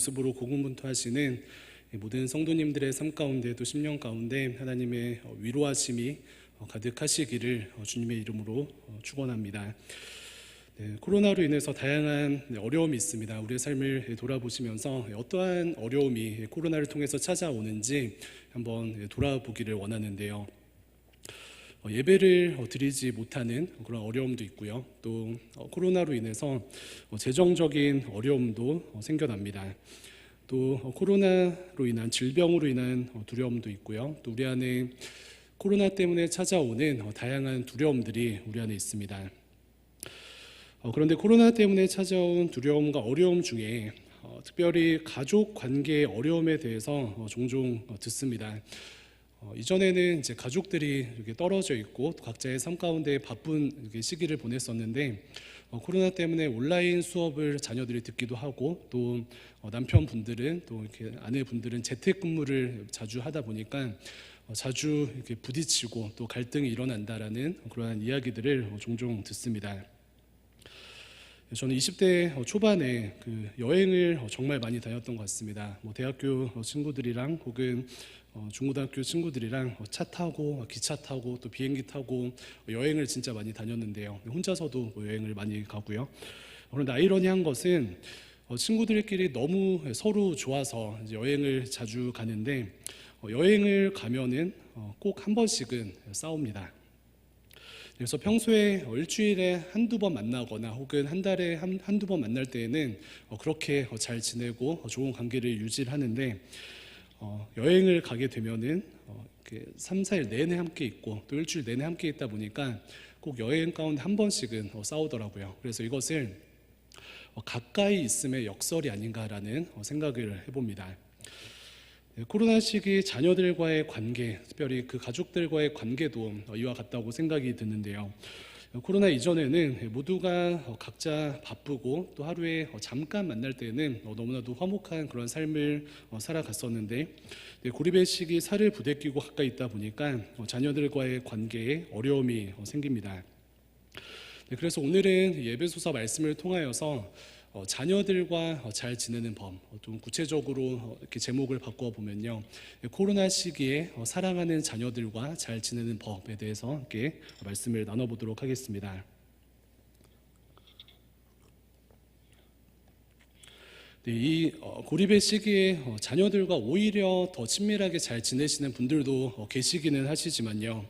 모습으로 고군분투하시는 모든 성도님들의 삶 가운데 또 심령 가운데 하나님의 위로하심이 가득하시기를 주님의 이름으로 축원합니다. 코로나로 인해서 다양한 어려움이 있습니다. 우리의 삶을 돌아보시면서 어떠한 어려움이 코로나를 통해서 찾아오는지 한번 돌아보기를 원하는데요. 예배를 드리지 못하는 그런 어려움도 있고요. 또 코로나로 인해서 재정적인 어려움도 생겨납니다. 또 코로나로 인한 질병으로 인한 두려움도 있고요. 또 우리 안에 코로나 때문에 찾아오는 다양한 두려움들이 우리 안에 있습니다. 그런데 코로나 때문에 찾아온 두려움과 어려움 중에 특별히 가족 관계의 어려움에 대해서 종종 듣습니다. 이전에는 이제 가족들이 이렇게 떨어져 있고 또 각자의 삶 가운데 바쁜 시기를 보냈었는데 코로나 때문에 온라인 수업을 자녀들이 듣기도 하고 또 남편분들은 또 이렇게 아내분들은 재택근무를 자주 하다 보니까 자주 이렇게 부딪히고 또 갈등이 일어난다라는 그러한 이야기들을 종종 듣습니다. 저는 20대 초반에 여행을 정말 많이 다녔던 것 같습니다. 대학교 친구들이랑 혹은 중고등학교 친구들이랑 차 타고 기차 타고 또 비행기 타고 여행을 진짜 많이 다녔는데요. 혼자서도 여행을 많이 가고요. 그런데 아이러니한 것은 친구들끼리 너무 서로 좋아서 이제 여행을 자주 가는데 여행을 가면은 꼭 한 번씩은 싸웁니다. 그래서 평소에 일주일에 한두 번 만나거나 혹은 한 달에 한두 번 만날 때에는 그렇게 잘 지내고 좋은 관계를 유지를 하는데 여행을 가게 되면은 3, 4일 내내 함께 있고 또 일주일 내내 함께 있다 보니까 꼭 여행 가운데 한 번씩은 싸우더라고요. 그래서 이것을 가까이 있음의 역설이 아닌가라는 생각을 해봅니다. 코로나 시기 자녀들과의 관계, 특별히 그 가족들과의 관계도 이와 같다고 생각이 드는데요. 코로나 이전에는 모두가 각자 바쁘고 또 하루에 잠깐 만날 때는 너무나도 화목한 그런 삶을 살아갔었는데 고립의 시기 살을 부대끼고 가까이 있다 보니까 자녀들과의 관계에 어려움이 생깁니다. 그래서 오늘은 예배소서 말씀을 통하여서 자녀들과 잘 지내는 법, 좀 구체적으로 이렇게 제목을 바꿔 보면요, 코로나 시기에 사랑하는 자녀들과 잘 지내는 법에 대해서 함께 말씀을 나눠보도록 하겠습니다. 이 고립의 시기에 자녀들과 오히려 더 친밀하게 잘 지내시는 분들도 계시기는 하시지만요,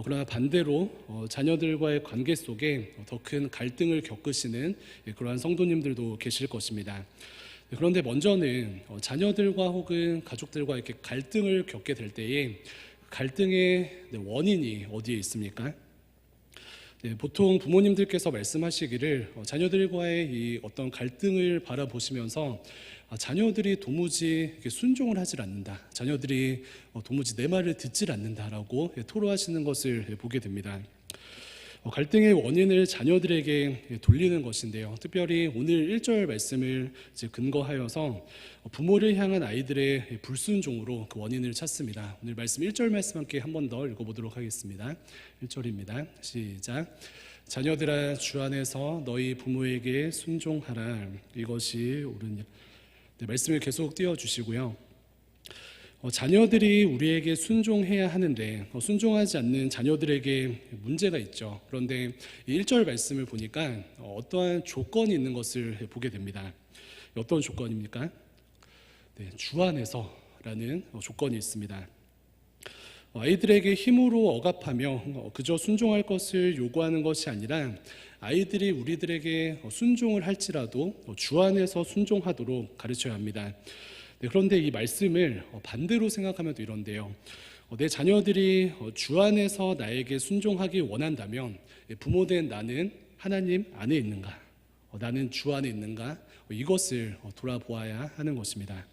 그러나 반대로 자녀들과의 관계 속에 더 큰 갈등을 겪으시는 그러한 성도님들도 계실 것입니다. 그런데 먼저는 자녀들과 혹은 가족들과 이렇게 갈등을 겪게 될 때에 갈등의 원인이 어디에 있습니까? 보통 부모님들께서 말씀하시기를 자녀들과의 이 어떤 갈등을 바라보시면서 자녀들이 도무지 순종을 하질 않는다, 자녀들이 도무지 내 말을 듣질 않는다라고 토로하시는 것을 보게 됩니다. 갈등의 원인을 자녀들에게 돌리는 것인데요, 특별히 오늘 1절 말씀을 근거하여서 부모를 향한 아이들의 불순종으로 그 원인을 찾습니다. 오늘 말씀 1절 말씀 함께 한 번 더 읽어보도록 하겠습니다. 1절입니다. 시작. 자녀들아, 주 안에서 너희 부모에게 순종하라, 이것이 옳으냐. 말씀을 계속 띄워주시고요. 자녀들이 우리에게 순종해야 하는데 순종하지 않는 자녀들에게 문제가 있죠. 그런데 1절 말씀을 보니까 어떠한 조건이 있는 것을 보게 됩니다. 어떤 조건입니까? 주 안에서라는 조건이 있습니다. 아이들에게 힘으로 억압하며 그저 순종할 것을 요구하는 것이 아니라 아이들이 우리들에게 순종을 할지라도 주 안에서 순종하도록 가르쳐야 합니다. 그런데 이 말씀을 반대로 생각하면 또 이런데요, 내 자녀들이 주 안에서 나에게 순종하기 원한다면 부모된 나는 하나님 안에 있는가, 나는 주 안에 있는가, 이것을 돌아보아야 하는 것입니다.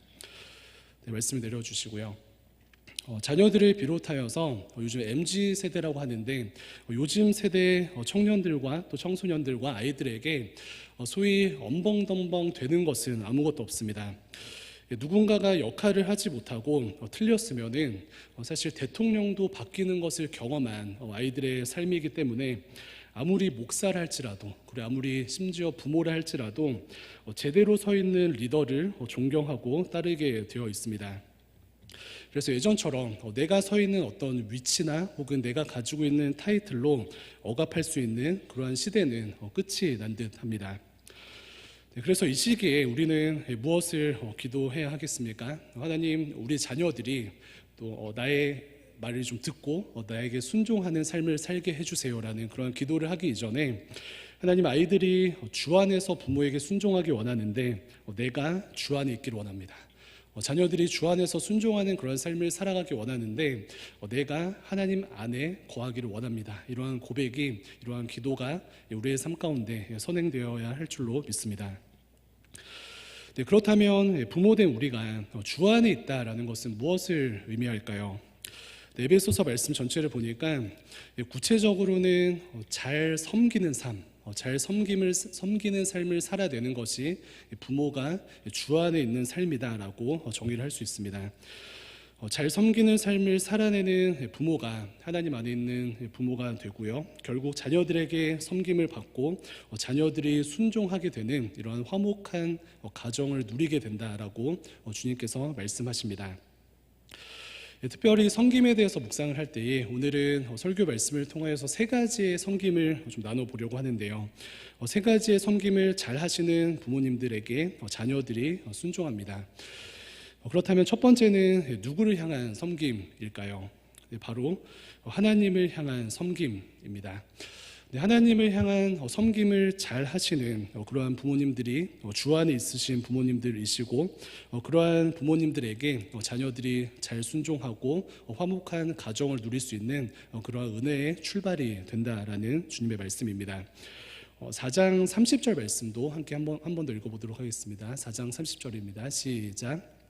말씀을 내려주시고요. 자녀들을 비롯하여서 요즘 MZ세대라고 하는데 요즘 세대 청년들과 또 청소년들과 아이들에게 소위 엄벙덤벙 되는 것은 아무것도 없습니다. 누군가가 역할을 하지 못하고 틀렸으면은 사실 대통령도 바뀌는 것을 경험한 아이들의 삶이기 때문에 아무리 목사를 할지라도, 그리고 아무리 심지어 부모를 할지라도 제대로 서 있는 리더를 존경하고 따르게 되어 있습니다. 그래서 예전처럼 내가 서 있는 어떤 위치나 혹은 내가 가지고 있는 타이틀로 억압할 수 있는 그러한 시대는 끝이 난 듯합니다. 그래서 이 시기에 우리는 무엇을 기도해야 하겠습니까? 하나님, 우리 자녀들이 또 나의 말을 좀 듣고 나에게 순종하는 삶을 살게 해주세요라는 그런 기도를 하기 이전에, 하나님, 아이들이 주 안에서 부모에게 순종하기 원하는데 내가 주 안에 있기를 원합니다. 자녀들이 주 안에서 순종하는 그런 삶을 살아가기 원하는데 내가 하나님 안에 거하기를 원합니다. 이러한 고백이, 이러한 기도가 우리의 삶 가운데 선행되어야 할 줄로 믿습니다. 네, 그렇다면 부모된 우리가 주 안에 있다라는 것은 무엇을 의미할까요? 네, 에베소서 말씀 전체를 보니까 구체적으로는 잘 섬기는 삶, 잘 섬기는 삶을 살아내는 것이 부모가 주 안에 있는 삶이다라고 정의를 할 수 있습니다. 잘 섬기는 삶을 살아내는 부모가 하나님 안에 있는 부모가 되고요. 결국 자녀들에게 섬김을 받고 자녀들이 순종하게 되는 이러한 화목한 가정을 누리게 된다라고 주님께서 말씀하십니다. 특별히 섬김에 대해서 묵상을 할 때에 오늘은 설교 말씀을 통하여서 세 가지의 섬김을 좀 나눠보려고 하는데요. 세 가지의 섬김을 잘 하시는 부모님들에게 자녀들이 순종합니다. 그렇다면 첫 번째는 누구를 향한 섬김일까요? 바로 하나님을 향한 섬김입니다. 하나님을 향한 섬김을 잘 하시는 그러한 부모님들이 주 안에 있으신 부모님들이시고, 그러한 부모님들에게 자녀들이 잘 순종하고 화목한 가정을 누릴 수 있는 그러한 은혜의 출발이 된다라는 주님의 말씀입니다. 4장 30절 말씀도 함께 한 번 더 읽어보도록 하겠습니다. 4장 30절입니다. 시작.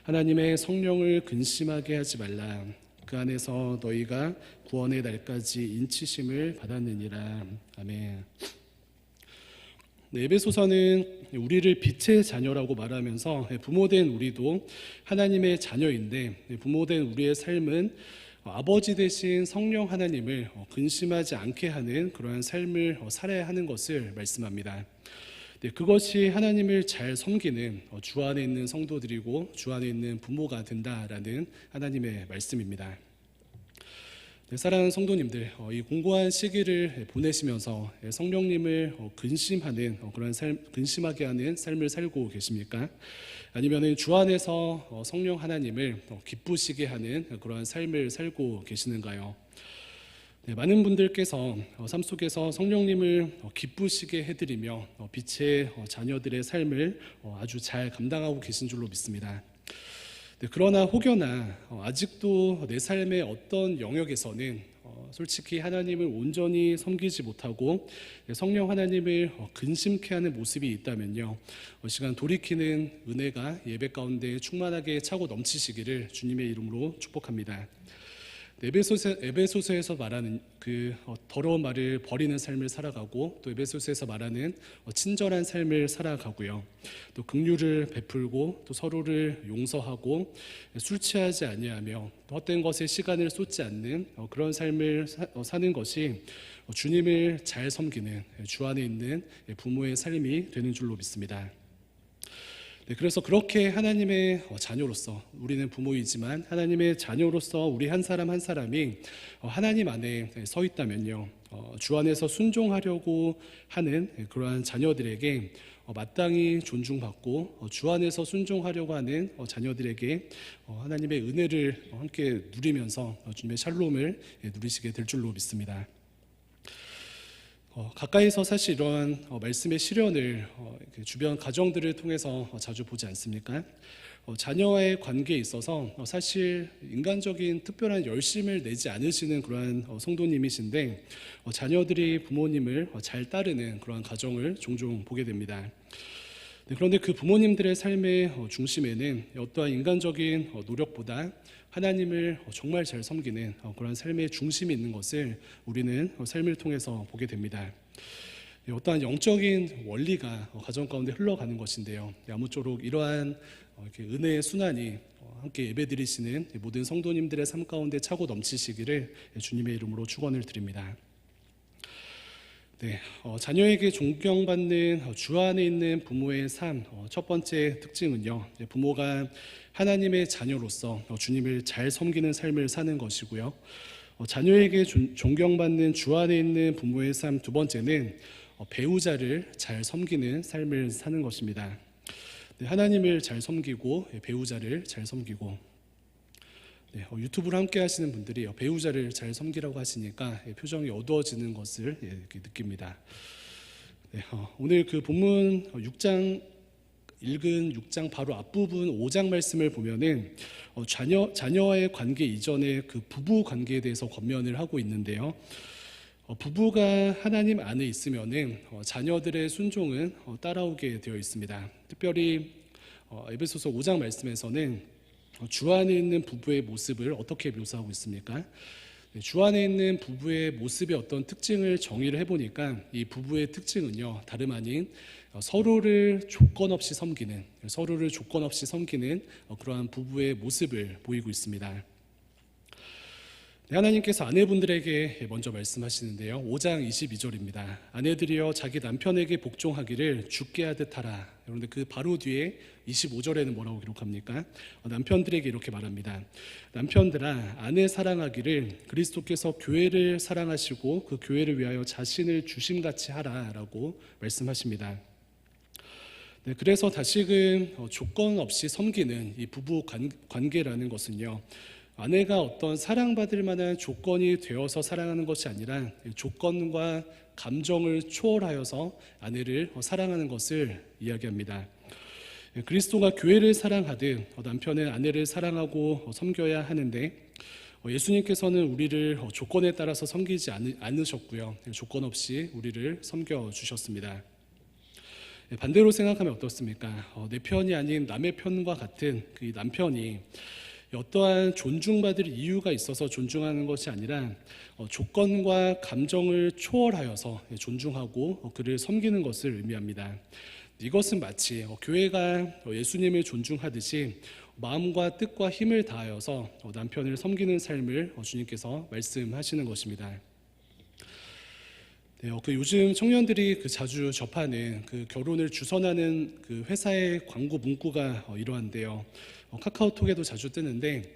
하나님의 성령을 근심하게 하지 말라. 그 안에서 너희가 구원의 날까지 인치심을 받았느니라. 아멘. 네, 에베소서는 우리를 빛의 자녀라고 말하면서 부모된 우리도 하나님의 자녀인데, 부모된 우리의 삶은 아버지 되신 성령 하나님을 근심하지 않게 하는 그러한 삶을 살아야 하는 것을 말씀합니다. 네, 그것이 하나님을 잘 섬기는 주 안에 있는 성도들이고 주 안에 있는 부모가 된다라는 하나님의 말씀입니다. 네, 사랑하는 성도님들, 이 공고한 시기를 보내시면서 성령님을 근심하는 그런 근심하게 하는 삶을 살고 계십니까? 아니면 주 안에서 성령 하나님을 기쁘시게 하는 그러한 삶을 살고 계시는가요? 네, 많은 분들께서 삶 속에서 성령님을 기쁘시게 해드리며 빛의 자녀들의 삶을 아주 잘 감당하고 계신 줄로 믿습니다. 네, 그러나 혹여나 아직도 내 삶의 어떤 영역에서는 솔직히 하나님을 온전히 섬기지 못하고 성령 하나님을 근심케 하는 모습이 있다면요, 시간 돌이키는 은혜가 예배 가운데 충만하게 차고 넘치시기를 주님의 이름으로 축복합니다. 에베소서에서 말하는 그 더러운 말을 버리는 삶을 살아가고, 또 에베소서에서 말하는 친절한 삶을 살아가고요, 또 긍휼을 베풀고 또 서로를 용서하고 술 취하지 아니하며 또 헛된 것에 시간을 쏟지 않는 그런 삶을 사는 것이 주님을 잘 섬기는 주 안에 있는 부모의 삶이 되는 줄로 믿습니다. 네, 그래서 그렇게 하나님의 자녀로서, 우리는 부모이지만 하나님의 자녀로서 우리 한 사람 한 사람이 하나님 안에 서 있다면요, 주 안에서 순종하려고 하는 그러한 자녀들에게 마땅히 존중받고 주 안에서 순종하려고 하는 자녀들에게 하나님의 은혜를 함께 누리면서 주님의 샬롬을 누리시게 될 줄로 믿습니다. 가까이서 사실 이러한 말씀의 실현을 주변 가정들을 통해서 자주 보지 않습니까? 자녀와의 관계에 있어서 사실 인간적인 특별한 열심을 내지 않으시는 그러한 성도님이신데, 자녀들이 부모님을 잘 따르는 그러한 가정을 종종 보게 됩니다. 그런데 그 부모님들의 삶의 중심에는 어떠한 인간적인 노력보다 하나님을 정말 잘 섬기는 그런 삶의 중심이 있는 것을 우리는 삶을 통해서 보게 됩니다. 어떠한 영적인 원리가 가정 가운데 흘러가는 것인데요, 아무쪼록 이러한 이렇게 은혜의 순환이 함께 예배드리시는 모든 성도님들의 삶 가운데 차고 넘치시기를 주님의 이름으로 축원을 드립니다. 네, 자녀에게 존경받는 주 안에 있는 부모의 삶, 첫 번째 특징은요, 부모가 하나님의 자녀로서 주님을 잘 섬기는 삶을 사는 것이고요. 자녀에게 존경받는 주 안에 있는 부모의 삶 두 번째는 배우자를 잘 섬기는 삶을 사는 것입니다. 네, 하나님을 잘 섬기고 배우자를 잘 섬기고, 네, 유튜브를 함께 하시는 분들이 배우자를 잘 섬기라고 하시니까 표정이 어두워지는 것을 이렇게 느낍니다. 네, 오늘 그 본문 6장 읽은 6장 바로 앞부분 5장 말씀을 보면은 자녀와의 관계 이전에 그 부부 관계에 대해서 권면을 하고 있는데요. 부부가 하나님 안에 있으면은 자녀들의 순종은 따라오게 되어 있습니다. 특별히 에베소서 5장 말씀에서는 주 안에 있는 부부의 모습을 어떻게 묘사하고 있습니까? 주 안에 있는 부부의 모습의 어떤 특징을 정의를 해보니까 이 부부의 특징은요, 다름 아닌 서로를 조건 없이 섬기는 그러한 부부의 모습을 보이고 있습니다. 네, 하나님께서 아내분들에게 먼저 말씀하시는데요. 5장 22절입니다. 아내들이여 자기 남편에게 복종하기를 주께 하듯 하라. 그런데 그 바로 뒤에 25절에는 뭐라고 기록합니까? 남편들에게 이렇게 말합니다. 남편들아 아내 사랑하기를 그리스도께서 교회를 사랑하시고 그 교회를 위하여 자신을 주심같이 하라라고 말씀하십니다. 네, 그래서 다시금 조건 없이 섬기는 이 부부 관계라는 것은요, 아내가 어떤 사랑받을 만한 조건이 되어서 사랑하는 것이 아니라 조건과 감정을 초월하여서 아내를 사랑하는 것을 이야기합니다. 그리스도가 교회를 사랑하듯 남편은 아내를 사랑하고 섬겨야 하는데, 예수님께서는 우리를 조건에 따라서 섬기지 않으셨고요, 조건 없이 우리를 섬겨주셨습니다. 반대로 생각하면 어떻습니까? 내 편이 아닌 남의 편과 같은 그 남편이 어떠한 존중받을 이유가 있어서 존중하는 것이 아니라 조건과 감정을 초월하여서 존중하고 그를 섬기는 것을 의미합니다. 이것은 마치 교회가 예수님을 존중하듯이 마음과 뜻과 힘을 다하여서 남편을 섬기는 삶을 주님께서 말씀하시는 것입니다. 네, 요즘 청년들이 자주 접하는 결혼을 주선하는 회사의 광고 문구가 이러한데요. 카카오톡에도 자주 뜨는데,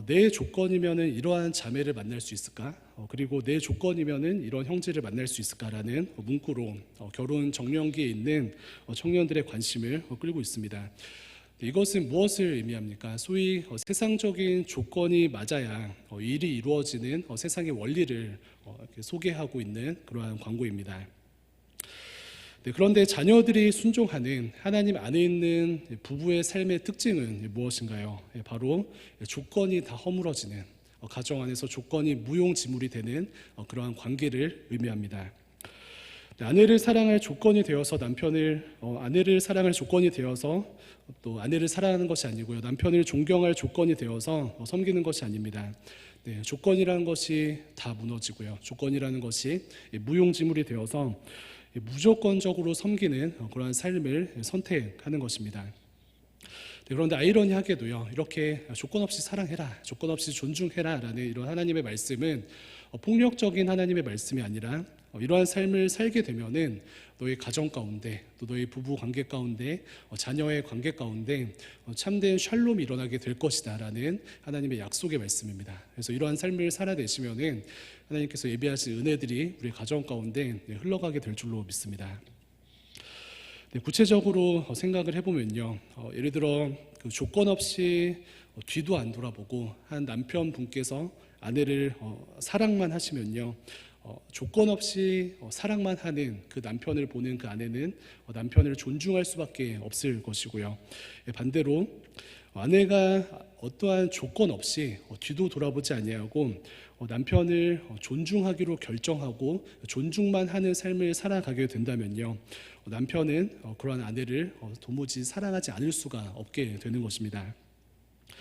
내 조건이면은 이러한 자매를 만날 수 있을까? 그리고 내 조건이면은 이런 형제를 만날 수 있을까라는 문구로 결혼 정년기에 있는 청년들의 관심을 끌고 있습니다. 이것은 무엇을 의미합니까? 소위 세상적인 조건이 맞아야 일이 이루어지는 세상의 원리를 소개하고 있는 그러한 광고입니다. 네, 그런데 자녀들이 순종하는 하나님 안에 있는 부부의 삶의 특징은 무엇인가요? 바로 조건이 다 허물어지는, 가정 안에서 조건이 무용지물이 되는 그러한 관계를 의미합니다. 네, 아내를 사랑할 조건이 되어서 아내를 사랑할 조건이 되어서 또 아내를 사랑하는 것이 아니고요, 남편을 존경할 조건이 되어서 섬기는 것이 아닙니다. 네, 조건이라는 것이 다 무너지고요, 조건이라는 것이 무용지물이 되어서 무조건적으로 섬기는 그러한 삶을 선택하는 것입니다. 네, 그런데 아이러니하게도요, 이렇게 조건 없이 사랑해라, 조건 없이 존중해라 라는 이런 하나님의 말씀은 폭력적인 하나님의 말씀이 아니라 이러한 삶을 살게 되면은 너의 가정 가운데, 또 너의 부부 관계 가운데, 자녀의 관계 가운데 참된 샬롬이 일어나게 될 것이다 라는 하나님의 약속의 말씀입니다. 그래서 이러한 삶을 살아내시면은 하나님께서 예비하신 은혜들이 우리 가정 가운데 흘러가게 될 줄로 믿습니다. 네, 구체적으로 생각을 해보면요, 예를 들어 조건 없이 뒤도 안 돌아보고 한 남편분께서 아내를 사랑만 하시면요, 조건 없이 사랑만 하는 그 남편을 보는 그 아내는 남편을 존중할 수밖에 없을 것이고요, 반대로 아내가 어떠한 조건 없이 뒤도 돌아보지 아니하고 남편을 존중하기로 결정하고 존중만 하는 삶을 살아가게 된다면요, 남편은 그러한 아내를 도무지 사랑하지 않을 수가 없게 되는 것입니다. 네,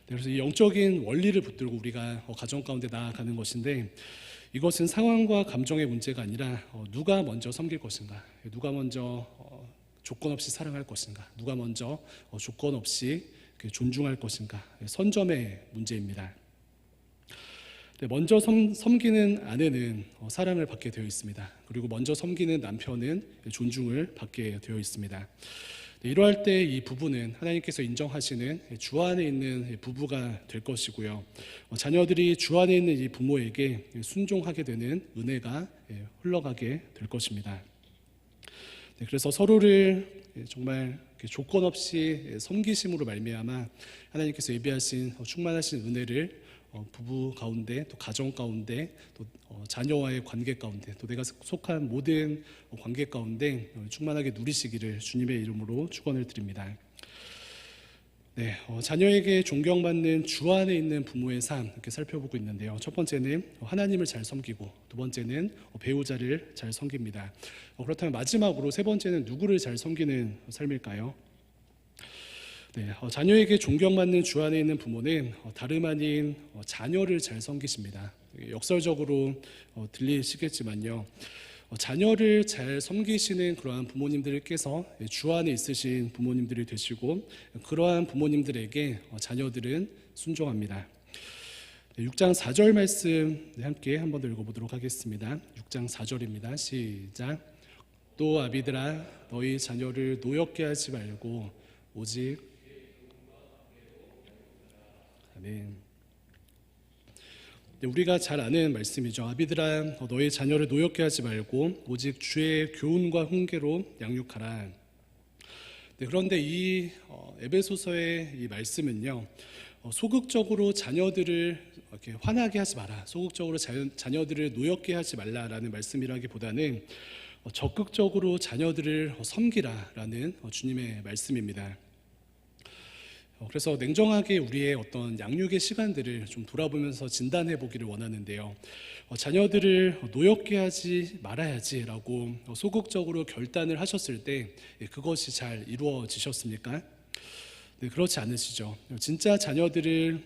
그래서 이 영적인 원리를 붙들고 우리가 가정 가운데 나아가는 것인데, 이것은 상황과 감정의 문제가 아니라 누가 먼저 섬길 것인가, 누가 먼저 조건 없이 사랑할 것인가, 누가 먼저 조건 없이 존중할 것인가, 선점의 문제입니다. 먼저 섬기는 아내는 사랑을 받게 되어 있습니다. 그리고 먼저 섬기는 남편은 존중을 받게 되어 있습니다. 이러할 때 이 부부는 하나님께서 인정하시는 주 안에 있는 부부가 될 것이고요. 자녀들이 주 안에 있는 이 부모에게 순종하게 되는 은혜가 흘러가게 될 것입니다. 그래서 서로를 정말 조건 없이 섬기심으로 말미암아 하나님께서 예비하신 충만하신 은혜를 부부 가운데, 또 가정 가운데, 또 자녀와의 관계 가운데, 또 내가 속한 모든 관계 가운데 충만하게 누리시기를 주님의 이름으로 축원을 드립니다. 네, 자녀에게 존경받는 주 안에 있는 부모의 삶 이렇게 살펴보고 있는데요. 첫 번째는 하나님을 잘 섬기고, 두 번째는 배우자를 잘 섬깁니다. 그렇다면 마지막으로 세 번째는 누구를 잘 섬기는 삶일까요? 네, 자녀에게 존경받는 주 안에 있는 부모는 다름 아닌 자녀를 잘 섬기십니다. 역설적으로 들리시겠지만요, 자녀를 잘 섬기시는 그러한 부모님들께서 주 안에 있으신 부모님들이 되시고, 그러한 부모님들에게 자녀들은 순종합니다. 6장 4절 말씀 함께 한번 더 읽어보도록 하겠습니다. 6장 4절입니다. 시작. 또 아비들아, 너희 자녀를 노엽게 하지 말고 오직 아멘. 우리가 잘 아는 말씀이죠. 아비들아, 너희 자녀를 노엽게 하지 말고 오직 주의 교훈과 훈계로 양육하라. 그런데 이 에베소서의 이 말씀은요, 소극적으로 자녀들을 이렇게 화나게 하지 마라, 소극적으로 자녀들을 노엽게 하지 말라라는 말씀이라기보다는 적극적으로 자녀들을 섬기라라는 주님의 말씀입니다. 그래서 냉정하게 우리의 어떤 양육의 시간들을 좀 돌아보면서 진단해 보기를 원하는데요. 자녀들을 노엽게 하지 말아야지라고 소극적으로 결단을 하셨을 때 그것이 잘 이루어지셨습니까? 네, 그렇지 않으시죠. 진짜 자녀들을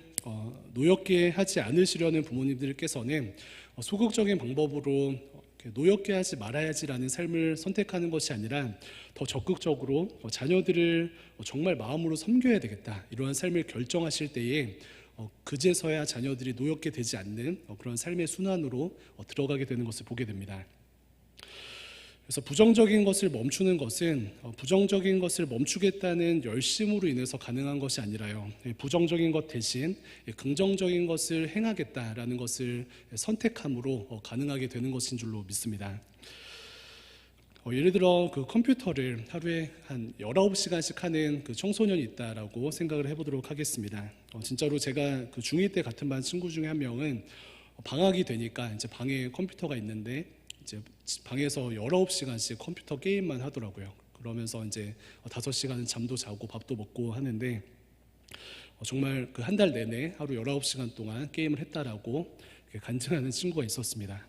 노엽게 하지 않으시려는 부모님들께서는 소극적인 방법으로 노엽게 하지 말아야지라는 삶을 선택하는 것이 아니라 더 적극적으로 자녀들을 정말 마음으로 섬겨야 되겠다, 이러한 삶을 결정하실 때에 그제서야 자녀들이 노엽게 되지 않는 그런 삶의 순환으로 들어가게 되는 것을 보게 됩니다. 그래서 부정적인 것을 멈추는 것은 부정적인 것을 멈추겠다는 열심으로 인해서 가능한 것이 아니라요, 부정적인 것 대신 긍정적인 것을 행하겠다라는 것을 선택함으로 가능하게 되는 것인 줄로 믿습니다. 예를 들어 그 컴퓨터를 하루에 한 19시간씩 하는 그 청소년이 있다라고 생각을 해보도록 하겠습니다. 진짜로 제가 그 중2 때 같은 반 친구 중에 한 명은 방학이 되니까 이제 방에 컴퓨터가 있는데 이제 방에서 19시간씩 컴퓨터 게임만 하더라고요. 그러면서 이제 5시간은 잠도 자고 밥도 먹고 하는데 정말 그 한 달 내내 하루 19시간 동안 게임을 했다라고 간증하는 친구가 있었습니다.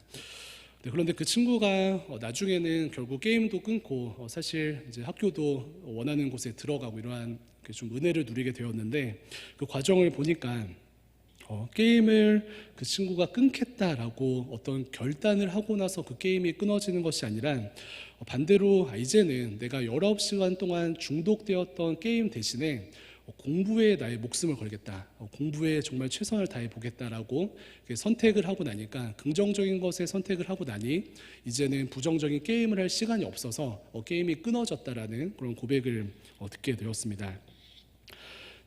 네, 그런데 그 친구가 나중에는 결국 게임도 끊고 사실 이제 학교도 원하는 곳에 들어가고 이러한 좀 은혜를 누리게 되었는데, 그 과정을 보니까 게임을 그 친구가 끊겠다라고 어떤 결단을 하고 나서 그 게임이 끊어지는 것이 아니라 반대로 이제는 내가 19시간 동안 중독되었던 게임 대신에 공부에 나의 목숨을 걸겠다, 공부에 정말 최선을 다해 보겠다라고 선택을 하고 나니까, 긍정적인 것에 선택을 하고 나니 이제는 부정적인 게임을 할 시간이 없어서 게임이 끊어졌다라는 그런 고백을 듣게 되었습니다.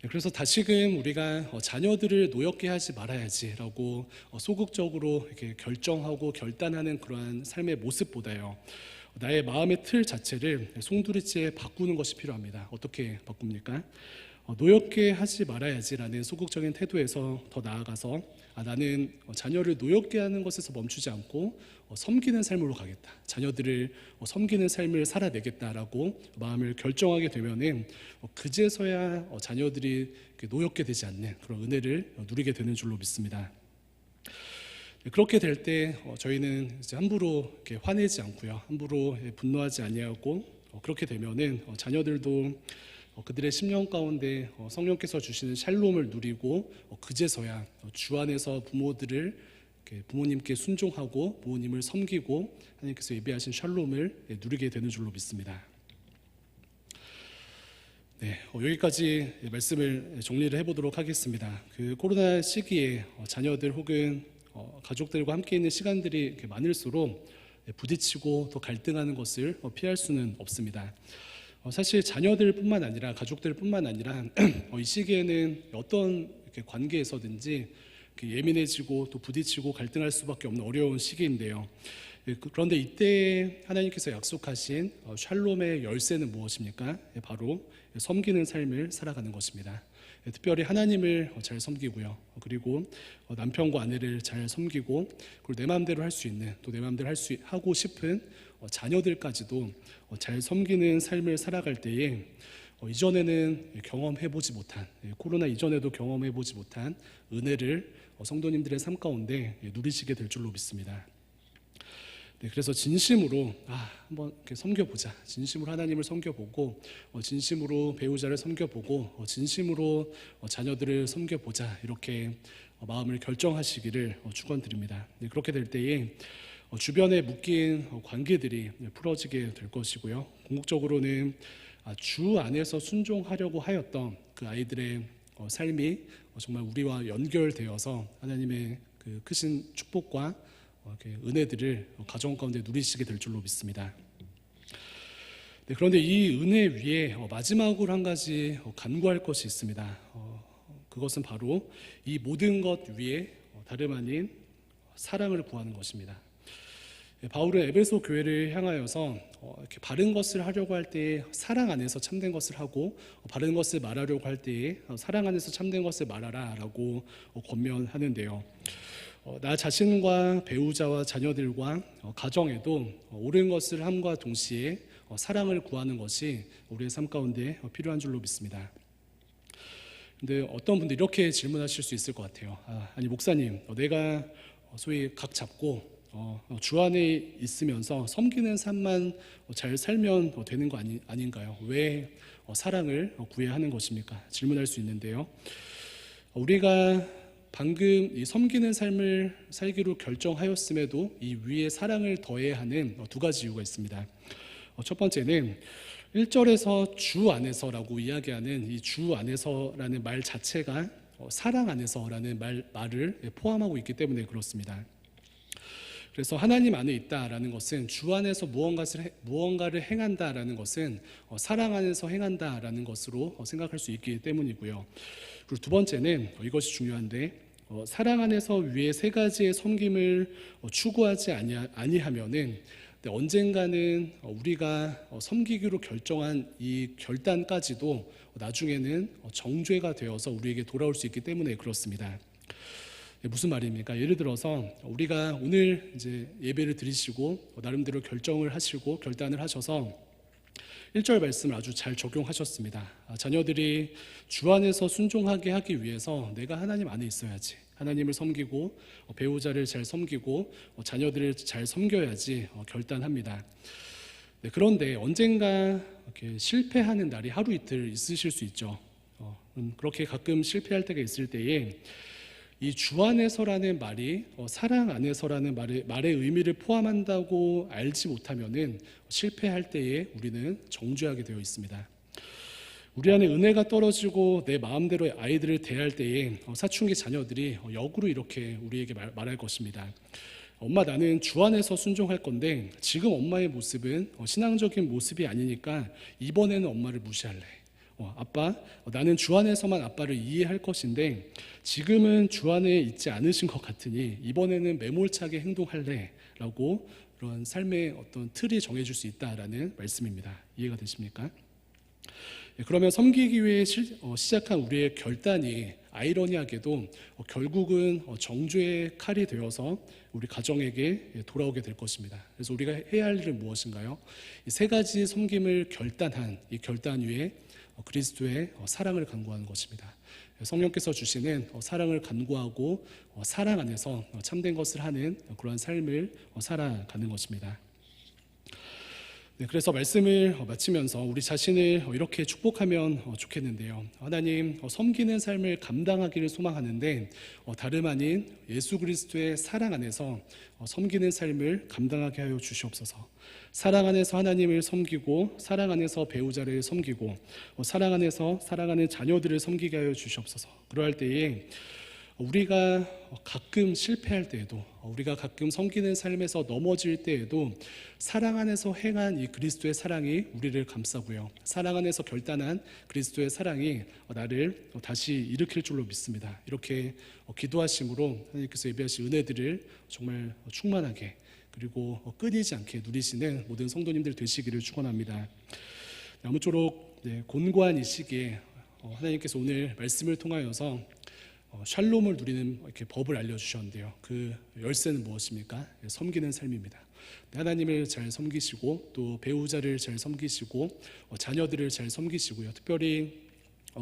그래서 다시금 우리가 자녀들을 노엽게 하지 말아야지라고 소극적으로 이렇게 결정하고 결단하는 그러한 삶의 모습보다요, 나의 마음의 틀 자체를 송두리째 바꾸는 것이 필요합니다. 어떻게 바꿉니까? 노엽게 하지 말아야지라는 소극적인 태도에서 더 나아가서 나는 자녀를 노엽게 하는 것에서 멈추지 않고 섬기는 삶으로 가겠다, 자녀들을 섬기는 삶을 살아내겠다라고 마음을 결정하게 되면은 그제서야 자녀들이 노엽게 되지 않는 그런 은혜를 누리게 되는 줄로 믿습니다. 그렇게 될 때 저희는 이제 함부로 이렇게 화내지 않고요, 함부로 분노하지 아니하고, 그렇게 되면은 자녀들도 그들의 심령 가운데 성령께서 주시는 샬롬을 누리고 그제서야 주 안에서 부모님께 순종하고 부모님을 섬기고 하나님께서 예비하신 샬롬을 누리게 되는 줄로 믿습니다. 네, 여기까지 말씀을 정리를 해보도록 하겠습니다. 그 코로나 시기에 자녀들 혹은 가족들과 함께 있는 시간들이 이렇게 많을수록 부딪히고 또 갈등하는 것을 피할 수는 없습니다. 사실 자녀들뿐만 아니라 가족들뿐만 아니라 이 시기에는 어떤 이렇게 관계에서든지 예민해지고 또 부딪히고 갈등할 수밖에 없는 어려운 시기인데요. 그런데 이때 하나님께서 약속하신 샬롬의 열쇠는 무엇입니까? 바로 섬기는 삶을 살아가는 것입니다. 특별히 하나님을 잘 섬기고요. 그리고 남편과 아내를 잘 섬기고, 그리고 내 마음대로 할 수 있는, 또 내 마음대로 하고 싶은 자녀들까지도 잘 섬기는 삶을 살아갈 때에 이전에는 경험해보지 못한, 코로나 이전에도 경험해보지 못한 은혜를 성도님들의 삶 가운데 누리시게 될 줄로 믿습니다. 그래서 진심으로 한번 이렇게 섬겨보자. 진심으로 하나님을 섬겨보고, 진심으로 배우자를 섬겨보고, 진심으로 자녀들을 섬겨보자. 이렇게 마음을 결정하시기를 축원드립니다. 그렇게 될 때에 주변에 묶인 관계들이 풀어지게 될 것이고요. 궁극적으로는 주 안에서 순종하려고 하였던 그 아이들의 삶이 정말 우리와 연결되어서 하나님의 그 크신 축복과 은혜들을 가정 가운데 누리시게 될 줄로 믿습니다. 그런데 이 은혜 위에 마지막으로 한 가지 간구할 것이 있습니다. 그것은 바로 이 모든 것 위에 다름 아닌 사랑을 구하는 것입니다. 바울은 에베소 교회를 향하여서 이렇게 바른 것을 하려고 할 때에 사랑 안에서 참된 것을 하고, 바른 것을 말하려고 할 때에 사랑 안에서 참된 것을 말하라라고 권면하는데요. 나 자신과 배우자와 자녀들과 가정에도 옳은 것을 함과 동시에 사랑을 구하는 것이 우리의 삶 가운데 필요한 줄로 믿습니다. 근데 어떤 분들 이렇게 질문하실 수 있을 것 같아요. 아니 목사님, 내가 소위 각 잡고 주 안에 있으면서 섬기는 삶만 잘 살면 되는 거 아닌가요? 왜 사랑을 구해야 하는 것입니까? 질문할 수 있는데요. 우리가 방금 이 섬기는 삶을 살기로 결정하였음에도 이 위에 사랑을 더해야 하는 두 가지 이유가 있습니다. 첫 번째는 1절에서 주 안에서라고 이야기하는 이 주 안에서라는 말 자체가 사랑 안에서라는 말을 포함하고 있기 때문에 그렇습니다. 그래서 하나님 안에 있다라는 것은 주 안에서 무언가를 행한다라는 것은 사랑 안에서 행한다라는 것으로 생각할 수 있기 때문이고요. 그리고 두 번째는 이것이 중요한데 사랑 안에서 위에 세 가지의 섬김을 추구하지 아니하면은 언젠가는 우리가 섬기기로 결정한 이 결단까지도 나중에는 정죄가 되어서 우리에게 돌아올 수 있기 때문에 그렇습니다. 무슨 말입니까? 예를 들어서 우리가 오늘 이제 예배를 드리시고 나름대로 결정을 하시고 결단을 하셔서 1절 말씀을 아주 잘 적용하셨습니다. 자녀들이 주 안에서 순종하게 하기 위해서 내가 하나님 안에 있어야지, 하나님을 섬기고 배우자를 잘 섬기고 자녀들을 잘 섬겨야지 결단합니다. 그런데 언젠가 이렇게 실패하는 날이 하루 이틀 있으실 수 있죠. 그렇게 가끔 실패할 때가 있을 때에 이 주 안에서라는 말이 사랑 안에서라는 말의 의미를 포함한다고 알지 못하면은 실패할 때에 우리는 정죄하게 되어 있습니다. 우리 안에 은혜가 떨어지고 내 마음대로 아이들을 대할 때에 사춘기 자녀들이 역으로 이렇게 우리에게 말할 것입니다. 엄마, 나는 주 안에서 순종할 건데 지금 엄마의 모습은 신앙적인 모습이 아니니까 이번에는 엄마를 무시할래. 아빠, 나는 주 안에서만 아빠를 이해할 것인데 지금은 주 안에 있지 않으신 것 같으니 이번에는 매몰차게 행동할래 라고 그런 삶의 어떤 틀이 정해줄 수 있다라는 말씀입니다. 이해가 되십니까? 그러면 섬기기 위해 시작한 우리의 결단이 아이러니하게도 결국은 정죄의 칼이 되어서 우리 가정에게 돌아오게 될 것입니다. 그래서 우리가 해야 할 일은 무엇인가요? 이 세 가지 섬김을 결단한 이 결단 위에 그리스도의 사랑을 간구하는 것입니다. 성령께서 주시는 사랑을 간구하고 사랑 안에서 참된 것을 하는 그런 삶을 살아가는 것입니다. 그래서 말씀을 마치면서 우리 자신을 이렇게 축복하면 좋겠는데요. 하나님, 섬기는 삶을 감당하기를 소망하는데 다름 아닌 예수 그리스도의 사랑 안에서 섬기는 삶을 감당하게 하여 주시옵소서. 사랑 안에서 하나님을 섬기고 사랑 안에서 배우자를 섬기고 사랑 안에서 사랑하는 자녀들을 섬기게 하여 주시옵소서. 그러할 때에 우리가 가끔 실패할 때에도, 우리가 가끔 섬기는 삶에서 넘어질 때에도 사랑 안에서 행한 이 그리스도의 사랑이 우리를 감싸고요, 사랑 안에서 결단한 그리스도의 사랑이 나를 다시 일으킬 줄로 믿습니다. 이렇게 기도하심으로 하나님께서 예비하신 은혜들을 정말 충만하게 그리고 끊이지 않게 누리시는 모든 성도님들 되시기를 축원합니다. 아무쪼록 곤고한 이 시기에 하나님께서 오늘 말씀을 통하여서 샬롬을 누리는 이렇게 법을 알려주셨는데요. 그 열쇠는 무엇입니까? 섬기는 삶입니다. 하나님을 잘 섬기시고 또 배우자를 잘 섬기시고 자녀들을 잘 섬기시고요. 특별히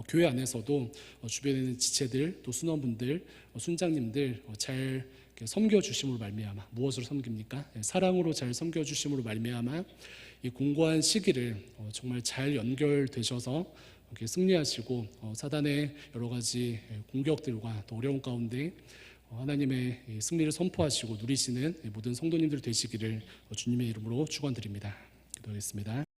교회 안에서도 주변에 있는 지체들 또 순원분들 순장님들 잘 섬겨주심으로 말미암아, 무엇으로 섬깁니까? 사랑으로 잘 섬겨주심으로 말미암아 이 공고한 시기를 정말 잘 연결되셔서 이렇게 승리하시고 사단의 여러 가지 공격들과 또 어려운 가운데 하나님의 승리를 선포하시고 누리시는 모든 성도님들 되시기를 주님의 이름으로 축원드립니다. 기도하겠습니다.